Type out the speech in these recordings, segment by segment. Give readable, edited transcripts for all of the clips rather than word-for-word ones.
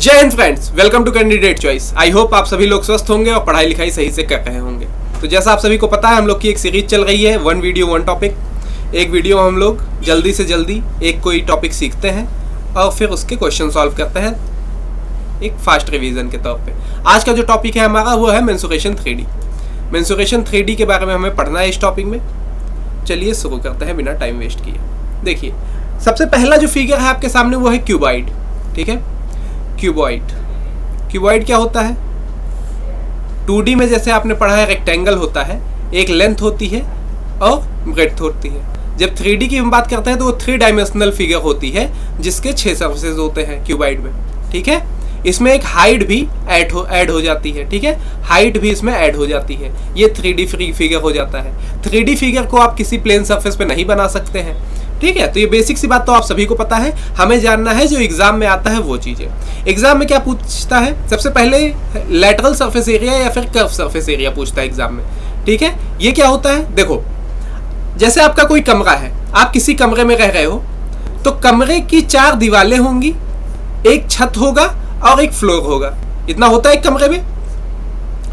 जय हिंद friends, welcome to candidate choice. I hope आप सभी लोग स्वस्थ होंगे और पढ़ाई लिखाई सही से कर रहे होंगे। तो जैसा आप सभी को पता है, हम लोग की एक सीरीज चल रही है, 1 वीडियो 1 टॉपिक। एक वीडियो हम लोग जल्दी से जल्दी एक कोई टॉपिक सीखते हैं और फिर उसके क्वेश्चन सॉल्व करते हैं एक फास्ट रिवीजन के तौर पे। आज का जो टॉपिक है हमारा वो है मेंसुरेशन 3D। मेंसुरेशन 3D के बारे में हमें पढ़ना है इस टॉपिक में। चलिए शुरू करते हैं बिना टाइम वेस्ट किए। देखिए, सबसे पहला जो फिगर है आपके सामने वो है क्यूबॉइड। ठीक है, क्यूबॉइड क्या होता है? 2D में जैसे आपने पढ़ा है, रेक्टेंगल होता है, एक लेंथ होती है और ब्रेड्थ होती है। जब 3D की हम बात करते हैं तो वो 3 डायमेंशनल फिगर होती है जिसके 6 सर्फेसेस होते हैं क्यूबॉइड में। ठीक है, इसमें एक हाइट भी ऐड हो जाती है। ठीक है, हाइट भी इसमें ऐड हो जाती है। ये 3D फिगर हो जाता है। 3D फिगर को आप किसी प्लेन सरफेस पे नहीं बना सकते हैं। ठीक है, तो ये बेसिक सी बात तो आप सभी को पता है। हमें जानना है जो एग्जाम में आता है वो चीजें। एग्जाम में क्या पूछता है? सबसे पहले लैटरल सरफेस एरिया या फिर कर्व सरफेस एरिया पूछता है एग्जाम में। ठीक है, ये क्या होता है? देखो, जैसे आपका कोई कमरा है, आप किसी कमरे में रह रहे हो, तो कमरे की 4 दीवारें होंगी, एक छत होगा और एक फ्लोर होगा। इतना होता है एक कमरे में।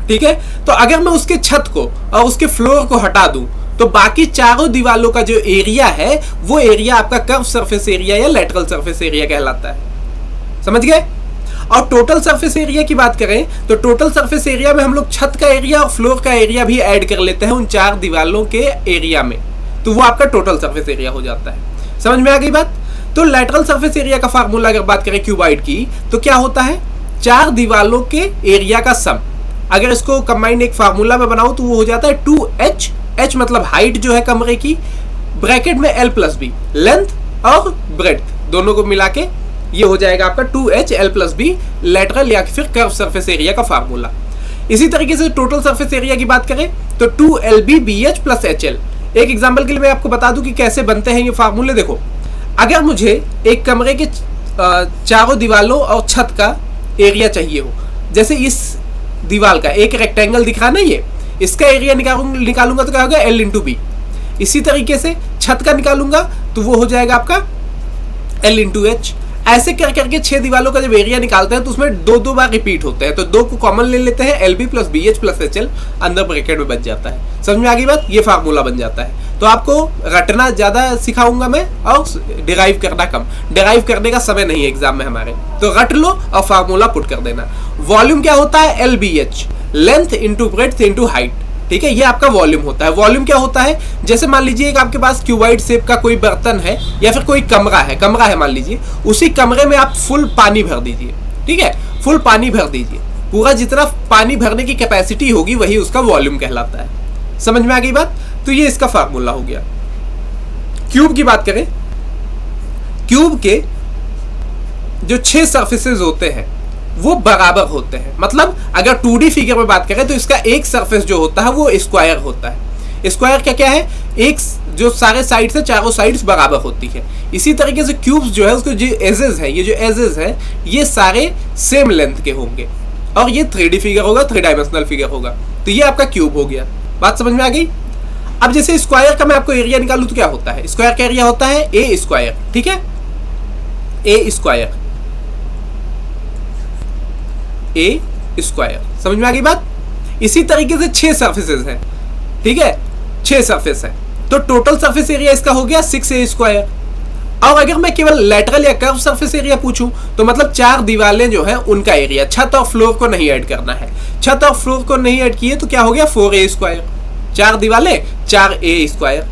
ठीक है, तो अगर मैं उसके छत को और उसके फ्लोर को हटा दूं तो बाकी चारों दीवारों का जो एरिया है वो एरिया आपका कर्व सरफेस एरिया या लैटरल सरफेस एरिया कहलाता है। समझ गए? और टोटल सरफेस एरिया की बात करें तो टोटल सरफेस एरिया में हम लोग छत का एरिया और फ्लोर का एरिया भी ऐड कर लेते हैं उन 4 दीवारों के एरिया में, तो वो आपका टोटल सरफेस एरिया हो जाता है। समझ में आ गई बात? तो लैटरल सरफेस एरिया का फार्मूला अगर बात करें क्यूबॉइड की, तो क्या होता है? 4 दीवारों के एरिया का सम। अगर इसको कंबाइंड एक फार्मूला में बनाओ तो वो हो जाता है 2h। h मतलब हाइट जो है कमरे की, ब्रैकेट में l+b, लेंथ और ब्रेड्थ दोनों को मिला के ये हो जाएगा आपका 2h l+b लैटरल या फिर कर्व सरफेस एरिया का फार्मूला। इसी तरीके से टोटल सरफेस एरिया की बात करें तो 2lb/bh + hL। एक एग्जांपल के लिए मैं आपको बता दूं कि कैसे बनते हैं ये फार्मूले। देखो, अगर मुझे एक कमरे के चारों दीवारों और छत का एरिया चाहिए हो, जैसे इस दीवार का एक रेक्टेंगल दिख रहा ना, ये इसका एरिया निकालूंगा तो क्या होगा? l/b। इसी तरीके से छत का निकालूंगा तो वो हो जाएगा आपका l/h। ऐसे कर करके 6 दीवारों का जब एरिया निकालते हैं तो उसमें 2 बार रिपीट होते हैं, तो 2 को कॉमन ले लेते हैं, lb+bh + hL अंदर ब्रैकेट में बच जाता है। समझ में आ गई बात? ये फार्मूला बन जाता है। तो आपको रटना ज्यादा सिखाऊंगा मैं और डिराइव करना कम। डिराइव करने का समय नहीं है एग्जाम में हमारे, तो रट लो और फार्मूला पुट कर देना। वॉल्यूम क्या होता है? lbh, length into breadth into height. ठीक है, ये आपका वॉल्यूम होता है। वॉल्यूम क्या होता है? जैसे मान लीजिए एक आपके पास क्यूबॉइड शेप का कोई बर्तन है या फिर कोई कमरा है मान लीजिए, उसी कमरे में आप फुल पानी भर दीजिए। ठीक है, फुल पानी भर दीजिए, पूरा जितना पानी भरने की कैपेसिटी होगी वही उसका वॉल्यूम कहलाता है। समझ में आ गई बात? तो ये इसका फार्मूला हो गया। क्यूब की बात करें, क्यूब के जो 6 सर्फेसेस होते हैं वो बराबर होते हैं। मतलब अगर 2D फिगर में बात करें तो इसका एक सरफेस जो होता है वो स्क्वायर होता है। स्क्वायर क्या है? एक जो सारे साइड से चारों साइड्स बराबर होती है। इसी तरीके से क्यूब्स जो है उसके जो एजेस है, ये जो एजेस है ये सारे सेम लेंथ के होंगे और ये 3D फिगर होगा, 3 डायमेंशनल फिगर होगा। तो ये आपका क्यूब हो गया। बात समझ में आ गई? अब जैसे स्क्वायर का मैं आपको एरिया निकालूं तो क्या होता है? स्क्वायर का एरिया होता है a²। ठीक है, a²। a²। समझ में आ गई बात? इसी तरीके से 6 सर्फेसेस हैं। ठीक है, 6 सर्फेस है तो टोटल सरफेस एरिया इसका हो गया 6a²। और अगर मैं केवल लैटरल या कर्व सरफेस एरिया पूछूं तो मतलब 4 दीवारें जो है उनका एरिया, छत और फ्लोर को नहीं ऐड करना है। छत और फ्लोर को नहीं ऐड किए तो क्या हो गया? 4a²। 4 दीवारें 4a²।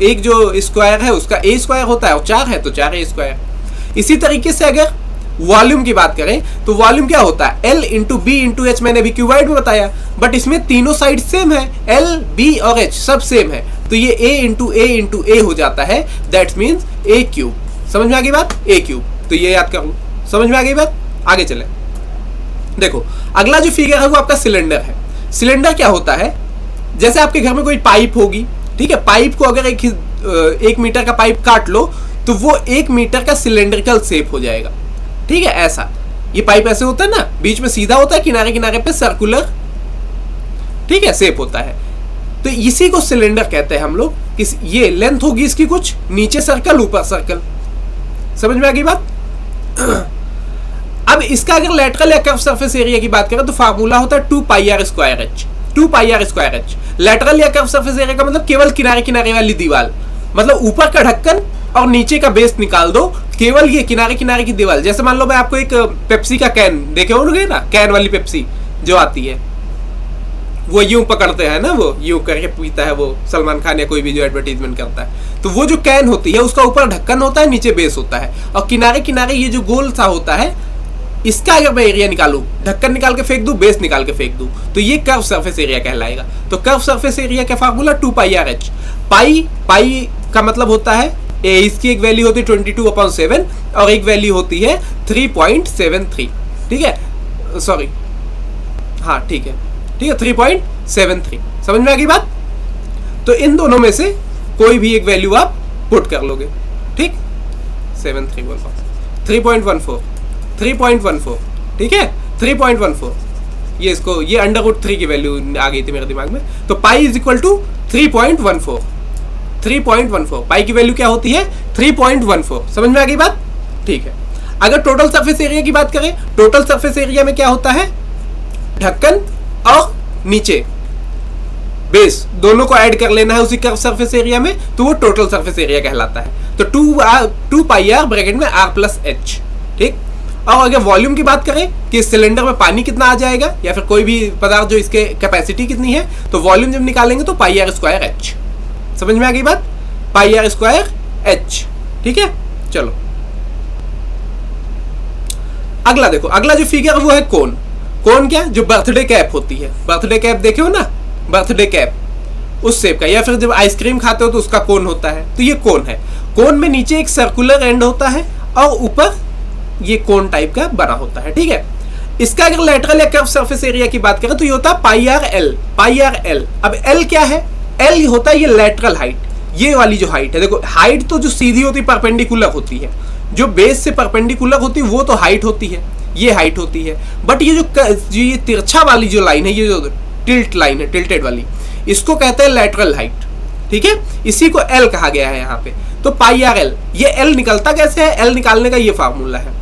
एक जो स्क्वायर है उसका a² होता है और 4 है तो 4a²। इसी तरीके से अगर वॉल्यूम की बात करें तो वॉल्यूम क्या होता है? l/b/h। मैंने अभी क्यूबॉइड में बताया, बट इसमें तीनों साइड सेम है, l, b और h सब सेम है, तो ये a/a/a हो जाता है। That's means a³। समझ में आ गई बात? a³। तो ये याद करो। समझ में आ गई बात? आगे चले। देखो, अगला जो फिगर है वो आपका सिलेंडर है। सिलेंडर क्या होता है? जैसे आपके घर में कोई पाइप होगी, ठीक है, पाइप को अगर 1 मीटर का पाइप काट लो तो वो 1 मीटर का सिलेंड्रिकल शेप हो जाएगा। ठीक है, ऐसा ये पाइप ऐसे होता है ना, बीच में सीधा होता है, किनारे किनारे पे सर्कुलर, ठीक है, शेप होता है। तो इसी को सिलेंडर कहते हैं हम लोग। ये लेंथ होगी इसकी कुछ, नीचे सर्कल ऊपर सर्कल। समझ में आ गई बात? अब इसका अगर लेटरल या कर्व सरफेस एरिया की बात करें तो फार्मूला होता है 2 pi R square H. 2 pi R square H lateral या कर्व सरफेस एरिया का मतलब केवल किनारे किनारे वाली दीवार, मतलब ऊपर का ढक्कन और नीचे का बेस निकाल दो, केवल ये किनारे किनारे की दीवार। जैसे मान लो मैं आपको एक पेप्सी का कैन देखे होंगे ना, कैन वाली पेप्सी जो आती है, वो यूं पकड़ते हैं ना, वो यूं करके पीता है वो सलमान खान या कोई भी जो एडवर्टीजमेंट करता है। तो वो जो कैन होती है उसका ऊपर ढक्कन होता है, नीचे बेस होता है, और किनारे किनारे ये जो गोल सा होता है, इसका अगर मैं एरिया निकालूं, ढक्कन निकाल के फेंक दूं, बेस निकाल के फेंक दूं, तो ये कर्व सरफेस एरिया कहलाएगा। तो कर्व सरफेस एरिया का फार्मूला 2 पाई आर एच। पाई का मतलब होता है इसकी एक वैल्यू होती है 22/7 और एक वैल्यू होती है 3.73। ठीक है, सॉरी, हाँ ठीक है 3.73। समझ में आ गई बात? तो इन दोनों में से कोई भी एक वैल्यू आप पुट कर लोगे। ठीक, 73 बोल रहा हूं, 3.14, ठीक है 3.14। ये इसको ये √3 की वैल्यू आ गई थी मेरे दिमाग में। तो पाई इज इक्वल टू 3.14। पाई की वैल्यू क्या होती है? 3.14। समझ में आ गई बात? ठीक है। अगर टोटल सरफेस एरिया की बात करें, टोटल सरफेस एरिया में क्या होता है? ढक्कन और नीचे बेस दोनों को ऐड कर लेना है उसी कर्व सरफेस एरिया में, तो वो टोटल सरफेस एरिया कहलाता है। तो 2 पाई आर ब्रैकेट में r प्लस एच। ठीक, और अगर वॉल्यूम की बात करें कि इस सिलेंडर में पानी कितना आ जाएगा या फिर कोई भी पदार्थ जो इसके कैपेसिटी कितनी है, तो वॉल्यूम जब निकालेंगे तो पाई आर स्क्वायर एच। समझ में आ गई बात? पाई आर स्क्वायर एच। ठीक है, चलो अगला देखो। अगला जो फिगर वो है कोन। कोन क्या? जो बर्थडे कैप होती है, बर्थडे कैप देखे हो ना, बर्थडे कैप उस शेप का, या फिर जब आइसक्रीम खाते हो तो उसका कोन होता है, तो ये कोन है। कोन में नीचे एक सर्कुलर एंड होता है और ऊपर ये कोन टाइप का बना होता है। ठीक है, इसका अगर लेटरल या कर्व सरफेस एरिया की बात करें तो ये होता है पाई आर एल। पाई आर एल। अब एल क्या है? एल होता है ये लेटरल हाइट, ये वाली जो हाइट है। देखो हाइट तो जो सीधी होती है परपेंडिकुलर होती है, जो बेस से परपेंडिकुलर होती है वो तो हाइट होती है, ये हाइट होती है। बट ये जो ये तिरछा वाली जो लाइन है, ये जो टिल्ट लाइन है, टिल्टेड वाली, इसको कहते हैं लेटरल हाइट। ठीक है, इसी को एल कहा गया है यहाँ पे। तो पाई आर एल, ये एल निकलता कैसे है? एल निकालने का ये फार्मूला है।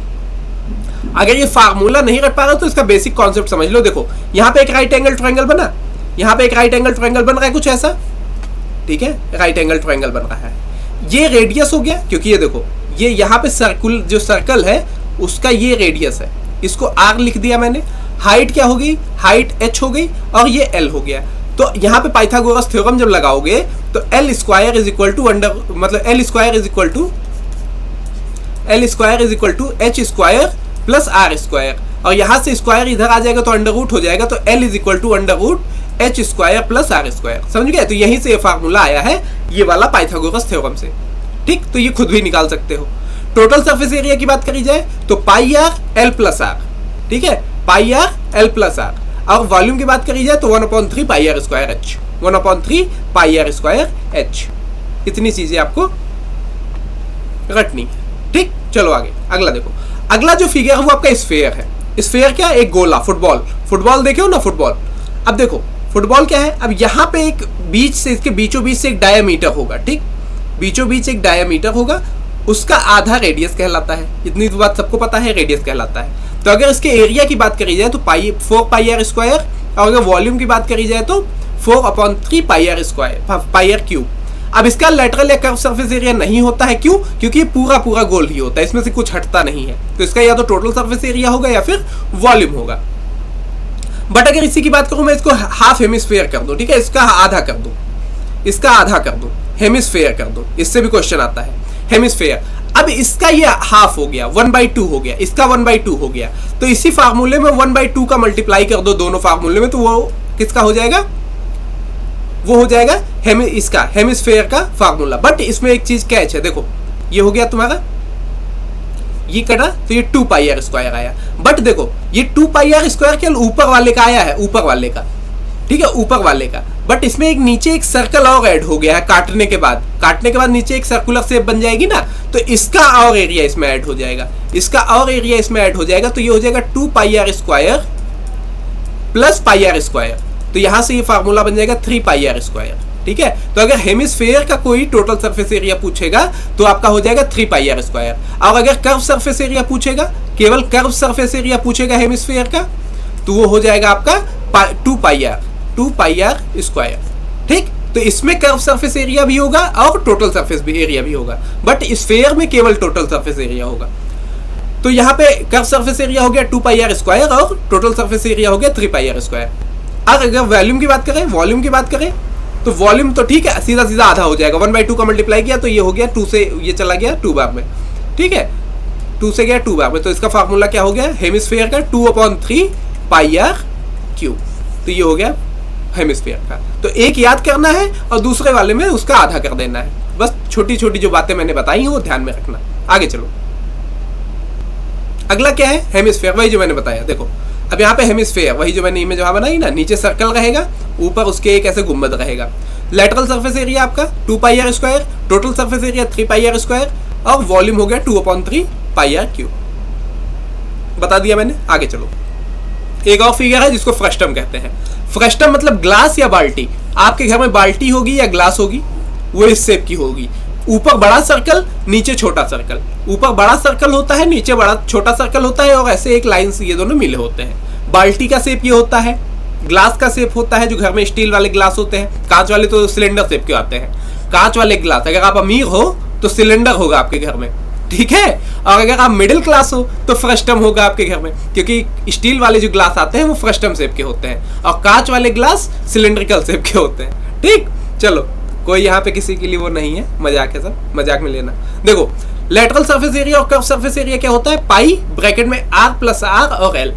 अगर ये फार्मूला नहीं रख पा रहे तो इसका बेसिक कॉन्सेप्ट समझ लो। देखो यहाँ पे एक राइट एंगल ट्रायंगल बना, यहाँ पे एक राइट एंगल ट्रायंगल बन रहा है कुछ ऐसा। ठीक है, राइट एंगल ट्रायंगल बन रहा है, ये रेडियस हो गया, क्योंकि ये देखो ये यहाँ पे सर्कुल जो सर्कल है उसका ये रेडियस है, इसको आर लिख दिया मैंने। हाइट क्या हो गई? हाइट एच हो गई, और ये एल हो गया। तो यहाँ पे पाइथागोरस थ्योरम जब लगाओगे तो L square is equal to under, मतलब L square is equal to H square plus R square, और यहाँ से स्क्वायर इधर आ जाएगा तो अंडर रूट हो जाएगा, तो L is equal to under root H square plus R square. समझ गए? तो यहीं से ये फार्मूला आया है, ये वाला पाइथागोरस थ्योरम से। ठीक, तो ये खुद भी निकाल सकते हो। टोटल सरफेस एरिया की बात करी जाए तो pi R L plus R. ठीक है, pi R L plus R. और वॉल्यूम की बात करी जाए तो 1/3 pi R square H, 1/3 pi R square H. इतनी चीजें आपको रटनी। ठीक, चलो आगे अगला देखो। अगला जो फिगर है वो आपका स्फेयर है। स्फेयर क्या है? एक गोला, फुटबॉल देखे हो ना, फुटबॉल। अब देखो फुटबॉल क्या है? अब यहाँ पे एक बीच से, इसके बीचों बीच से एक डायमीटर होगा। ठीक, बीचों बीच एक डायमीटर होगा, उसका आधा रेडियस कहलाता है। इतनी तो बात सबको पता है, रेडियस कहलाता है। तो अगर इसके एरिया की बात करी जाए तो 4 पाई आर स्क्वायर, और अगर वॉल्यूम की बात करी जाए तो 4/3 pi R square, pi R cube. अब इसका लेटरल या कर्व सरफेस एरिया नहीं होता है, क्यों? क्योंकि ये पूरा पूरा गोल ही होता है, इसमें से कुछ हटता नहीं है। तो इसका या तो टोटल सरफेस एरिया होगा या फिर वॉल्यूम होगा। बट अगर इसी की बात करूं मैं, इसको हाफ हेमिस्फेयर कर दूं। ठीक है, इसका आधा कर दूं, इसका आधा कर दूं, हेमिस्फेयर कर दूं, इससे भी क्वेश्चन आता है हेमिस्फेयर। अब इसका ये हाफ हो गया, 1/2 हो गया, इसका 1/2 हो गया। तो इसी फार्मूले में 1/2 का मल्टीप्लाई कर दो दोनों फार्मूले में, तो वो किसका हो जाएगा? वो हो जाएगा इसका हेमिस्फेयर का फार्मूला। बट इसमें एक चीज कैच है, देखो ये हो गया तुम्हारा, ये कटा तो ये 2 पाई आर स्क्वायर आया। बट देखो ये 2 पाई आर स्क्वायर केवल ऊपर वाले का आया है, ऊपर वाले का। ठीक है, ऊपर वाले का। बट इसमें एक नीचे एक सर्कल और ऐड हो गया है काटने के बाद नीचे एक सर्कुलर शेप बन जाएगी ना, तो इसका और एरिया इसमें ऐड हो जाएगा, इसका और एरिया इसमें ऐड हो जाएगा। तो ये हो जाएगा 2 pi R square plus pi R square. तो यहां से ये फार्मूला बन जाएगा 3 पाई आर स्क्वायर। ठीक है, तो अगर हेमिस्फेयर का कोई टोटल सरफेस एरिया पूछेगा तो आपका हो जाएगा 3 पाई आर स्क्वायर, और अगर कर्व सरफेस एरिया पूछेगा केवल कर्व सरफेस एरिया पूछेगा हेमिस्फीयर का, तो वो हो जाएगा आपका 2 पाई आर स्क्वायर। ठीक, तो इसमें कर्व सरफेस एरिया भी होगा और टोटल सरफेस भी एरिया भी होगा, बट स्फीयर में केवल टोटल सरफेस एरिया होगा। तो यहाँ पे कर्व सरफेस एरिया हो गया 2 पाई आर स्क्वायर और टोटल सरफेस एरिया हो गया 3 पाई आर स्क्वायर। अगर वॉल्यूम की बात करें, तो वॉल्यूम तो ठीक है, सीधा सीधा आधा हो जाएगा, 1/2 का मल्टीप्लाई किया तो ये हो गया 2 से ये चला गया 2 बार में। ठीक है, 2 से गया 2 बार में, तो इसका फार्मूला क्या हो गया हेमिस्फीयर का 2/3 पाई आर क्यूब। तो ये हो गया हेमिस्फीयर का। तो एक याद करना है और दूसरे वाले में उसका आधा कर देना है। बस छोटी छोटी जो बातें मैंने बताई हैं वो ध्यान में रखना। आगे चलो, अगला क्या है हेमिस्फीयर, वही जो मैंने बताया। देखो अब यहाँ पे हेमिस्फीयर वही जो मैंने इमेज वहां बनाई ना, नीचे सर्कल रहेगा, ऊपर उसके एक ऐसे गुंबद रहेगा। लेटरल सरफेस एरिया आपका 2 pi R square, total surface area 3 pi R square और वॉल्यूम हो गया 2/3 पाई आर क्यूब। बता दिया मैंने। आगे चलो, एक और फिगर है जिसको फ्रस्टम कहते हैं। फ्रस्टम मतलब ग्लास या बाल्टी। आपके घर में बाल्टी होगी या ग्लास होगी, वो इस शेप की होगी, ऊपर बड़ा सर्कल नीचे छोटा सर्कल, ऊपर बड़ा सर्कल होता है नीचे बड़ा छोटा सर्कल होता है और ऐसे एक लाइन से ये दोनों मिले होते हैं। बाल्टी का शेप ये होता है, ग्लास का शेप होता है जो घर में स्टील वाले ग्लास होते हैं, कांच वाले तो सिलेंडर शेप के आते हैं। कांच वाले ग्लास, अगर आप अमीर हो तो सिलेंडर होगा आपके घर में, ठीक है, और अगर आप मिडिल क्लास हो तो फ्रस्टम होगा आपके घर में, क्योंकि स्टील वाले जो ग्लास आते हैं वो फ्रस्टम शेप के होते हैं और कांच वाले ग्लास सिलेंड्रिकल शेप के होते हैं। ठीक, चलो कोई यहाँ पे किसी के लिए वो नहीं है, मजाक है सब, मजाक में लेना। देखो लेटरल सरफेस एरिया और कर्व सरफेस एरिया क्या होता है, पाई ब्रैकेट में आर प्लस आर और एल।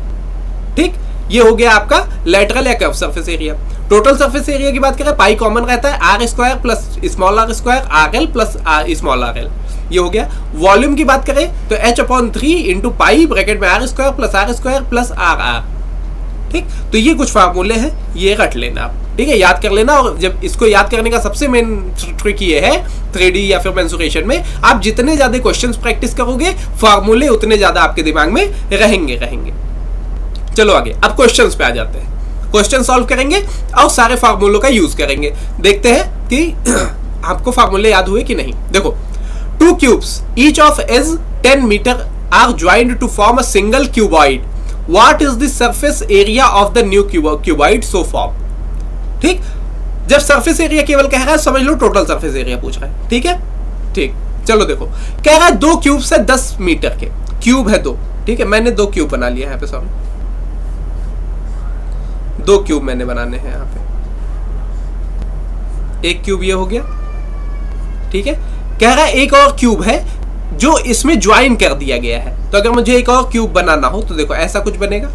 ठीक, ये हो गया आपका लेटरल या curve surface area. Total surface area की बात करें, पाई कॉमन रहता है, R square plus small R square R L plus small R L, ये हो गया। वॉल्यूम की बात करें तो h/3 इंटू पाई ब्रैकेट में R square plus are R. ठीक, तो ये कुछ फार्मूले हैं, ये रट लेना आप, ठीक है, याद कर लेना। और जब इसको याद करने का सबसे मेन ट्रिक ये है 3D या फिर मेंसुरेशन में, आप जितने ज्यादा क्वेश्चंस प्रैक्टिस करोगे फार्मूले उतने ज्यादा आपके दिमाग में रहेंगे। चलो आगे, अब क्वेश्चंस पे आ जाते हैं। क्वेश्चन सॉल्व करेंगे और सारे फार्मूलों का यूज करेंगे, देखते हैं कि आपको फार्मूले याद हुए कि नहीं। देखो, 2 cubes each of is 10 meter are joined to form a single cuboid. What is the surface area of the new cuboid so formed? ठीक, जब सरफेस एरिया केवल कह रहा है समझ लो टोटल सरफेस एरिया पूछ रहा है। ठीक है, ठीक, चलो देखो, कह रहा है 2 क्यूब्स है 10 मीटर के, क्यूब है 2। ठीक है, मैंने 2 क्यूब बना लिया है यहाँ पे, सॉरी 2 क्यूब मैंने बनाने हैं यहाँ पे। एक क्यूब ये हो गया, ठीक है। कह रहा है एक और क्यूब है जो इसमें ज्वाइन कर दिया गया है, तो अगर मुझे एक और क्यूब बनाना हो तो देखो ऐसा कुछ बनेगा।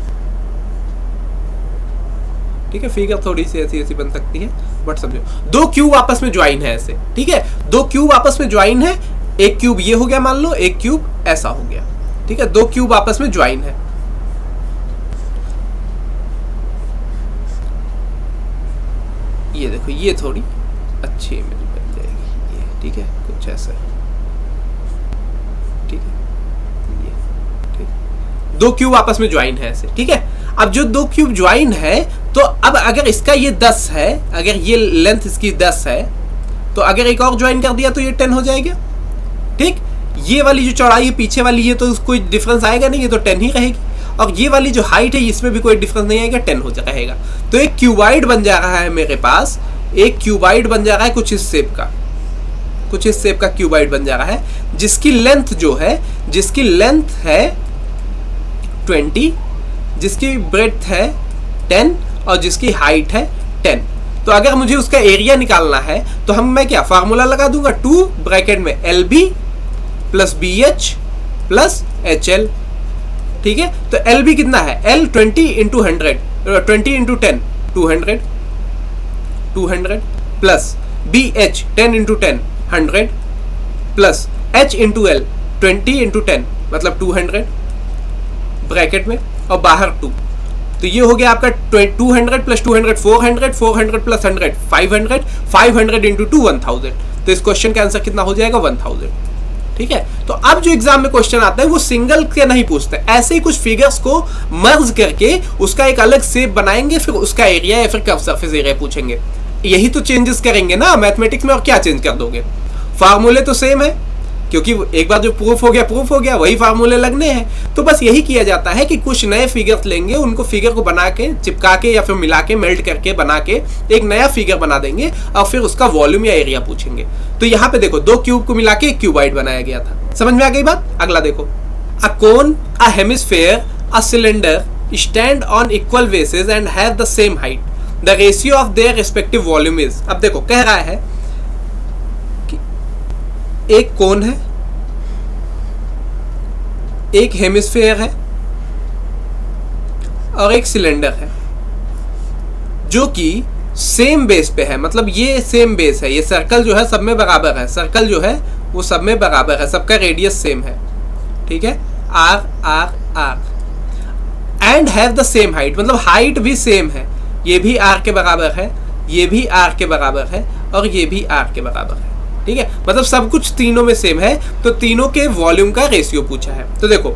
ठीक है, फिगर थोड़ी सी ऐसी बन सकती है, बट समझो 2 क्यूब आपस में ज्वाइन है ऐसे। ठीक है, 2 क्यूब आपस में ज्वाइन है, एक क्यूब ये हो गया मान लो, एक क्यूब ऐसा हो गया। ठीक है, 2 क्यूब आपस में ज्वाइन है। ये देखो, ये थोड़ी अच्छी इमेज बन जाएगी ये, ठीक है, कुछ ऐसा। ठीक है, ये ठीक, 2 क्यूब आपस में ज्वाइन है ऐसे। ठीक है, अब जो 2 क्यूब ज्वाइन है, तो अब अगर इसका ये 10 है, अगर ये लेंथ इसकी 10 है, तो अगर एक और ज्वाइन कर दिया तो ये 10 हो जाएगा। ठीक, ये वाली जो चौड़ाई है पीछे वाली, ये तो कोई डिफरेंस आएगा नहीं, ये तो 10 ही रहेगी, और ये वाली जो हाइट है इसमें भी कोई डिफरेंस नहीं आएगा, 10 हो रहेगा। तो एक क्यूबाइड बन जा रहा है मेरे पास, एक क्यूबाइड बन जा रहा है कुछ इस शेप का, कुछ इस शेप का क्यूबाइड बन जा रहा है, जिसकी लेंथ जो है, जिसकी लेंथ है 20, जिसकी ब्रेड्थ है 10 और जिसकी हाइट है 10। तो अगर मुझे उसका एरिया निकालना है तो मैं क्या फार्मूला लगा दूंगा, 2 ब्रैकेट में LB plus BH plus HL। ठीक है, तो LB कितना है, L 20 into 100, 20 into 10 200 plus BH 10 into 10 100 plus H into L 20 into 10 मतलब 200 ब्रैकेट में और बाहर 2। तो ये हो गया आपका 200 प्लस 200 400, 400 प्लस 100 500, 500 इंटू 2 1000। तो इस क्वेश्चन का आंसर कितना हो जाएगा, 1000। ठीक है, तो अब जो एग्जाम में क्वेश्चन आता है वो सिंगल के नहीं पूछते, ऐसे ही कुछ फिगर्स को मर्ज करके उसका एक अलग शेप बनाएंगे, फिर उसका एरिया या फिर कर्व सरफेस एरिया पूछेंगे। यही तो चेंजेस करेंगे ना मैथमेटिक्स में, और क्या चेंज कर दोगे, फार्मूले तो सेम है, क्योंकि एक बार जो प्रूफ हो गया, वही फार्मूले लगने हैं। तो बस यही किया जाता है कि कुछ नए फिगर्स लेंगे, उनको फिगर को बना के चिपका के या फिर मिला के मेल्ट करके बना के एक नया फिगर बना देंगे और फिर उसका वॉल्यूम या एरिया पूछेंगे। तो यहाँ पे देखो 2 क्यूब को मिला के एक क्यूबाइड बनाया गया था। समझ में आ गई बात? अगला देखो, a cone, a hemisphere, a cylinder stand on equal basis and have the same height, the ratio of their respective volume is. अब देखो कह रहा है कि एक कोन है, एक हेमिस्फेयर है और एक सिलेंडर है जो कि सेम बेस पे है। मतलब ये सेम बेस है, ये सर्कल जो है सब में बराबर है, सर्कल जो है वो सब में बराबर है, सबका रेडियस सेम है, ठीक है, R R R, and have the same height, मतलब हाइट भी सेम है, ये भी आर के बराबर है, ये भी आर के बराबर है और ये भी आर के बराबर है, ठीक है, मतलब सब कुछ तीनों में सेम है। तो तीनों के वॉल्यूम का रेशियो पूछा है। तो देखो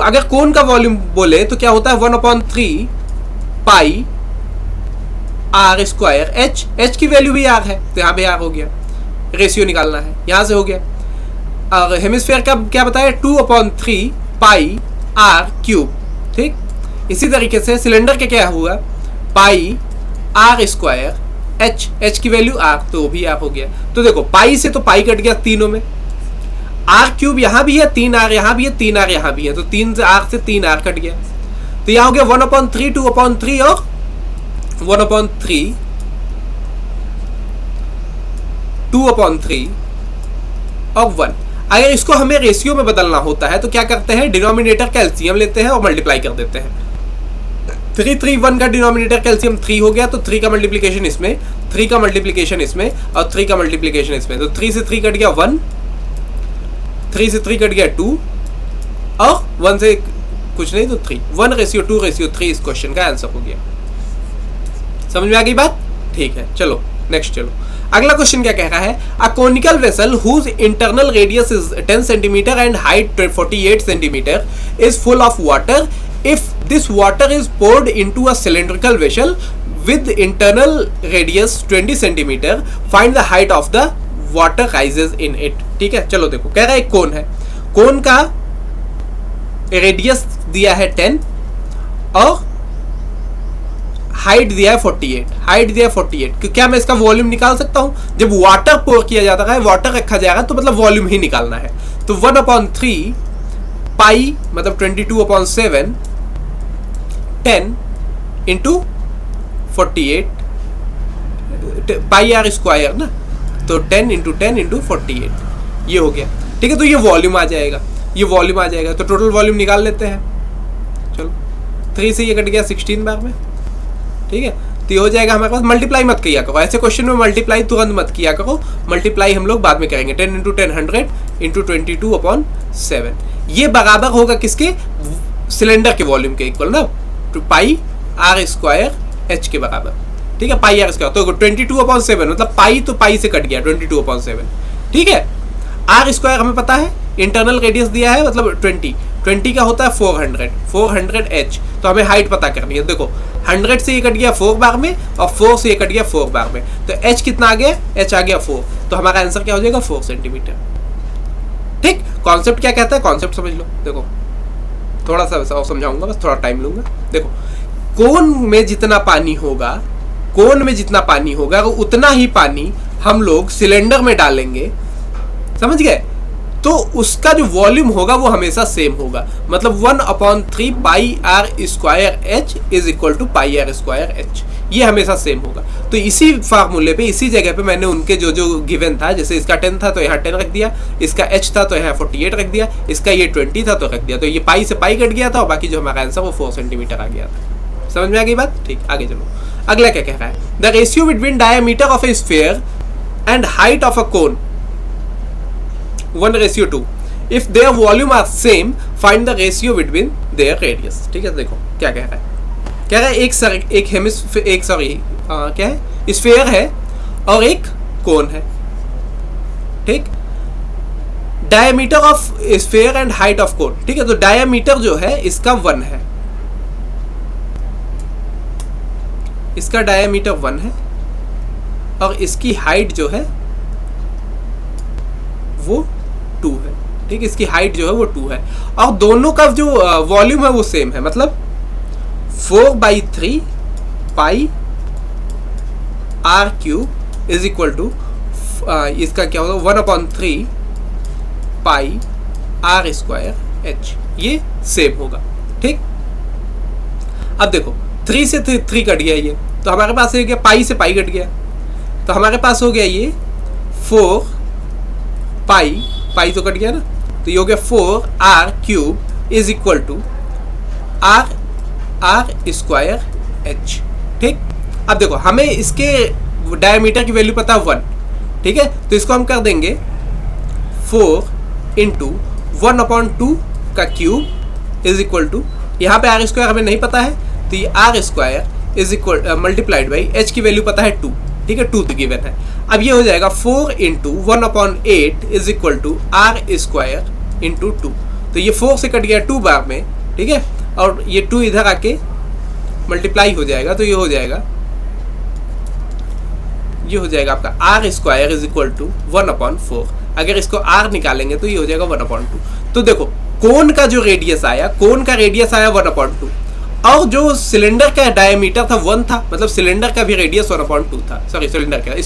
अगर कोन का वॉल्यूम बोले तो क्या होता है 1/3 pi R square H, H की वैल्यू भी आर है तो यहाँ पे आर हो गया, रेशियो निकालना है, यहाँ से हो गया। और हेमिस्फेयर का क्या बताया 2/3 पाई आर क्यूब, ठीक। इसी तरीके से सिलेंडर के क्या हुआ पाई आर स्क्वायर एच, एच की वैल्यू आर तो वो भी आर हो गया। तो देखो पाई से तो पाई कट गया तीनों में, आर क्यूब यहाँ भी है, 3 आर यहाँ भी है, 3 आर यहाँ भी है, तो 3 आर से 3 आर कट गया। तो यहाँ हो गया 1/3 2/3 और 1/3 2/3 और 1। अगर इसको हमें रेशियो में बदलना होता है तो क्या करते हैं, डिनोमिनेटर का एलसीएम लेते हैं और मल्टीप्लाई कर देते हैं। 3 3 1 का डिनोमिनेटर का एलसीएम 3 हो गया, तो 3 का मल्टीप्लिकेशन इसमें, 3 का मल्टीप्लिकेशन इसमें और 3 का मल्टीप्लिकेशन इसमें, तो 3 से 3 कट गया 1, 3 से 3 कट गया 2 और 1 से कुछ नहीं तो 3, 1:2:3 इस क्वेश्चन का आंसर हो गया। समझ में आ गई बात? ठीक है, चलो नेक्स्ट चलो। अगला क्वेश्चन क्या कह रहा है, a conical vessel whose internal radius is 10 centimetre and height 48 centimetre is full of water. If this water is poured into a cylindrical vessel with internal radius 20 centimetre, find the height of the water rises in it. ठीक है, चलो देखो कह रहा है एक कोन है, कोन का रेडियस दिया है 10 और हाइट दिया है 48, हाइट दिया है 48। क्या मैं इसका वॉल्यूम निकाल सकता हूं? जब वाटर पोर किया जाता है, वाटर रखा जाएगा तो मतलब वॉल्यूम ही निकालना है। तो 1/3 पाई मतलब 22/7 10 इंटू 48 पाई आर स्क्वायर ना, तो 10 इंटू 10 इंटू 48 ये हो गया। ठीक है, तो ये वॉल्यूम आ जाएगा, ये वॉल्यूम आ जाएगा। तो टोटल वॉल्यूम निकाल लेते हैं। चलो 3 से ये कट गया 16 बार में, ठीक है, तो ये हो जाएगा हमारे पास। मल्टीप्लाई मत किया करो, ऐसे क्वेश्चन में मल्टीप्लाई तुरंत मत किया करो, मल्टीप्लाई हम लोग बाद में करेंगे। 10 इंटू 10 100 इंटू 22/7 ये बराबर होगा किसके, सिलेंडर के वॉल्यूम के इक्वल ना, तो पाई आर स्क्वायर एच के बराबर। ठीक है, पाई आर स्क्वायर, तो 22/7 मतलब पाई तो पाई से कट गया 22/7। ठीक है, आर स्क्वायर हमें पता है, इंटरनल रेडियस दिया है मतलब 20 का होता है 400 एच, तो हमें हाइट पता करनी है। देखो 100 से ये कट गया 4 बार में और 4 से ये कट गया 4 बार में, तो एच कितना आ गया, एच आ गया 4, तो हमारा आंसर क्या हो जाएगा 4 सेंटीमीटर। ठीक, कॉन्सेप्ट क्या कहता है, कॉन्सेप्ट समझ लो। देखो थोड़ा सा वैसा और समझाऊंगा, बस थोड़ा टाइम लूंगा। देखो कोन में जितना पानी होगा, कोन में जितना पानी होगा उतना ही पानी हम लोग सिलेंडर में डालेंगे, समझ गए, तो उसका जो वॉल्यूम होगा वो हमेशा सेम होगा। मतलब 1/3 pi R square H is equal to pi R square H, ये हमेशा सेम होगा। तो इसी फार्मूले पे, इसी जगह पे मैंने उनके जो जो गिवन था, जैसे इसका 10 था तो यहाँ 10 रख दिया, इसका एच था तो यहाँ 48 रख दिया, इसका ये 20 था तो रख दिया, तो ये पाई से पाई कट गया था और बाकी जो हमारा आंसर वो 4 सेंटीमीटर आ गया था। समझ में आ गई बात? ठीक, आगे चलो। अगला क्या कह रहा है, the ratio between diameter of A sphere and height of a cone 1:2। If their volume are same, find the ratio between their radius। ठीक है, देखो क्या कह रहा है, कह रहा है क्या है, स्फीयर है और एक कोन है। ठीक, diameter of sphere and height of cone. ठीक है, तो डायमीटर जो है इसका 1 है, इसका डायमीटर 1 है और इसकी हाइट जो है वो 2 है, ठीक, इसकी हाइट जो है वो 2 है, और दोनों का जो वॉल्यूम है वो सेम है, मतलब 4/3 पाई r³ इज इक्वल टू इसका क्या होगा 1/3 पाई r²h, ये सेम होगा, ठीक। अब देखो 3 से 3 कट गया ये, तो हमारे पास ये क्या, पाई से पाई कट गया, तो हमारे पास हो गया ये 4 पाई तो कट गया ना, तो ये हो गया 4r³ is equal to r²h, ठीक। अब देखो हमें इसके डायमीटर की वैल्यू पता है 1, ठीक है, तो इसको हम कर देंगे 4 इंटू 1/2 का क्यूब इज इक्वल टू, यहाँ पे r² हमें नहीं पता है, तो ये r² is equal multiplied by h की वैल्यू पता है 2, ठीक है, 2 गिवन है। अब ये हो जाएगा 4 into 1/8 is equal to r² into 2, तो ये 4 से कट गया 2 बार में, ठीक है, और ये 2 इधर आके मल्टीप्लाई हो जाएगा, तो ये हो जाएगा आपका r² इज इक्वल टू 1/4। अगर इसको r निकालेंगे तो ये हो जाएगा 1/2। तो देखो कोन का जो रेडियस आया, 1/2, और जो सिलेंडर का डायमीटर था 1 था, मतलब सिलेंडर का भी रेडियस 1/2 था, सॉरी सिलेंडर का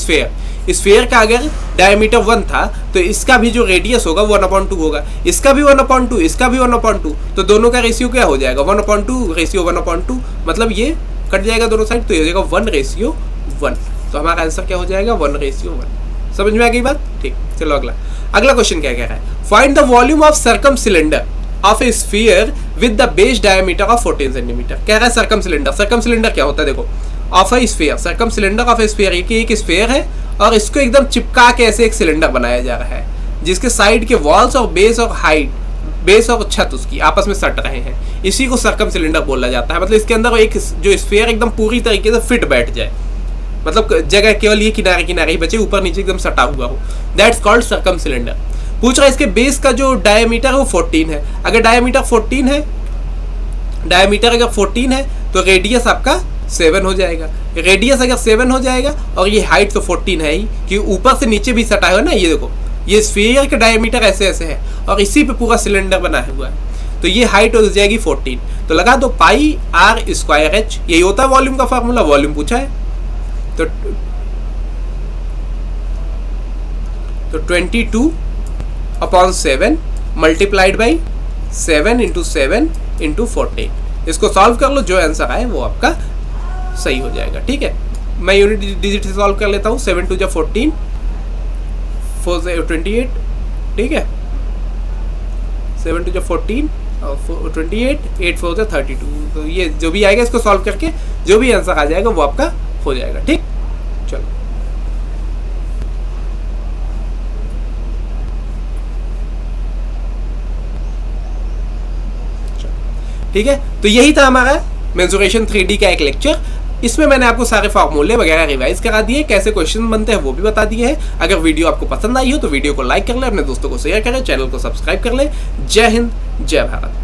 स्फीयर का अगर डायमीटर 1 था तो इसका भी जो रेडियस होगा वो 1/2 होगा, इसका भी 1/2, इसका भी 1/2, तो दोनों का रेशियो क्या हो जाएगा 1/2 रेशियो 1/2, मतलब ये कट जाएगा दोनों साइड, तो ये हो जाएगा 1:1। तो हमारा आंसर क्या हो जाएगा 1:1। समझ में आ गई बात, ठीक। चलो अगला क्वेश्चन क्या कह रहा है, find the volume of circum cylinder of A sphere with the base diameter of 14 centimetre. कह रहा है सर्कम सिलेंडर क्या होता है, देखो of A sphere, circum cylinder of A sphere, एक स्फीयर है और इसको एकदम चिपका के ऐसे एक सिलेंडर बनाया जा रहा है जिसके साइड के वॉल्स और बेस और हाइट, बेस और छत उसकी आपस में सट रहे हैं, इसी को सर्कम सिलेंडर बोला जाता है। मतलब इसके अंदर एक जो स्फीयर एकदम पूरी तरीके से फिट बैठ जाए, मतलब जगह केवल ये किनारे किनारे ही बचे, ऊपर नीचे एकदम सटा हुआ हो, दैट्स कॉल्ड सर्कम सिलेंडर। पूछ रहा है इसके बेस का जो डायमीटर है वो 14 है। अगर डायमीटर अगर 14 है तो रेडियस आपका 7 हो जाएगा। रेडियस अगर 7 हो जाएगा और ये हाइट तो 14 है ही, कि ऊपर से नीचे भी सटा है ना, ये देखो ये स्फीयर का डायमीटर ऐसे ऐसे है और इसी पे पूरा सिलेंडर बना हुआ है, तो ये हाइट हो जाएगी 14। तो लगा दो पाई r²h, यही होता है वॉल्यूम का फॉर्मूला, वॉल्यूम पूछा है, तो 22/7 मल्टीप्लाइड बाई 7 इंटू 7 इंटू 14। इसको सॉल्व कर लो, जो आंसर आए वो आपका सही हो जाएगा, ठीक है। मैं यूनिट डिजिट से सॉल्व कर लेता हूँ, 7 2 14, 4 28, ठीक है, 7 2 14 और 28, 8 4 32। तो ये जो भी आएगा इसको सॉल्व करके जो भी आंसर आ जाएगा वो आपका हो जाएगा, ठीक। चलो ठीक है, तो यही था हमारा मेंसुरेशन 3D का एक लेक्चर। इसमें मैंने आपको सारे फॉर्मूले वगैरह रिवाइज करा दिए, कैसे क्वेश्चन बनते हैं वो भी बता दिए हैं। अगर वीडियो आपको पसंद आई हो तो वीडियो को लाइक कर ले, अपने दोस्तों को शेयर करें, चैनल को सब्सक्राइब कर ले। जय हिंद, जय भारत।